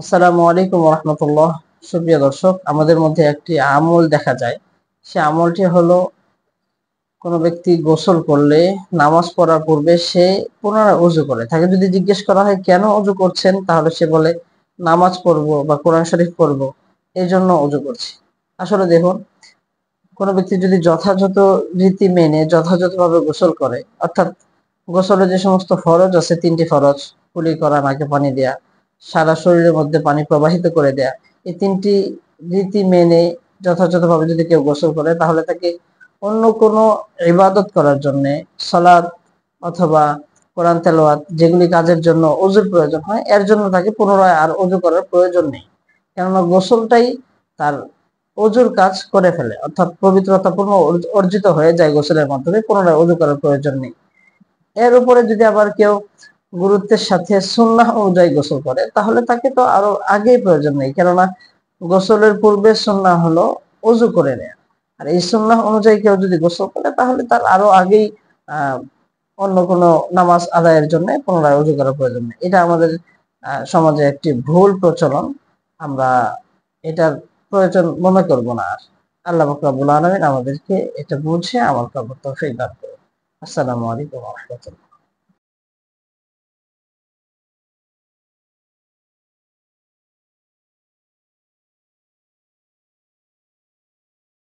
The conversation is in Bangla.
আসসালামু আলাইকুম রহমতুল্লাহ। সুপ্রিয় দর্শক, আমাদের মধ্যে একটি আমল দেখা যায়। সে আমলটি হলো, কোনো ব্যক্তি গোসল করলে নামাজ পড়ার পূর্বে সে পুনরায় ওযু করে। তাকে যদি জিজ্ঞেস করা হয় কেন ওযু করছেন, তাহলে সে বলে নামাজ পড়বো বা কোরআন শরীফ পড়বো, এই জন্য ওযু করছি। আসলে দেখুন, কোনো ব্যক্তি যদি যথাযথ রীতি মেনে যথাযথভাবে গোসল করে, অর্থাৎ গোসলের যে সমস্ত ফরজ আছে, 3টি ফরজ, কুলি করা, নাকে পানি দেয়া, সারা শরীরের মধ্যে পানি প্রবাহিত করে দেয়া, এই 3টি রীতি মেনে যথাযথভাবে যদি কেউ গোসল করে, তাহলে তাকে অন্য কোনো ইবাদত করার জন্য, সালাত অথবা কোরআন তেলাওয়াত, যেগুলি কাজের জন্য ওযুর প্রয়োজন হয়, এর জন্য তাকে পুনরায় আর ওযু করার প্রয়োজন নেই। কেননা গোসলটাই তার ওযুর কাজ করে ফেলে, অর্থাৎ পবিত্রতা পূর্ণ অর্জিত হয়ে যায় গোসলের মাধ্যমে, পুনরায় ওযু করার প্রয়োজন নেই। এর উপরে যদি আবার কেউ গুরুত্বের সাথে সুন্নাহ অনুযায়ী গোসল করে, তাহলে তাকে তো আরো আগেই প্রয়োজন নেই। কেননা গোসলের পূর্বে সুন্নাহ হলো ওযু করে নেয়া। আর এই সুন্নাহ অনুযায়ী কেউ যদি গোসল করে, তাহলে তার আরো আগেই আহ অন্য কোনো নামাজ আদায়ের জন্য পুনরায় ওযু করার প্রয়োজন নেই। এটা আমাদের সমাজে একটি ভুল প্রচলন। আমরা এটার প্রয়োজন মনে করব না আর। আল্লাহ পাক রব্বুল আলামিন আমাদেরকে এটা বুঝে আমল করার তৌফিক দান করুন। আসসালামু আলাইকুম ওয়া রাহমাতুল্লাহ।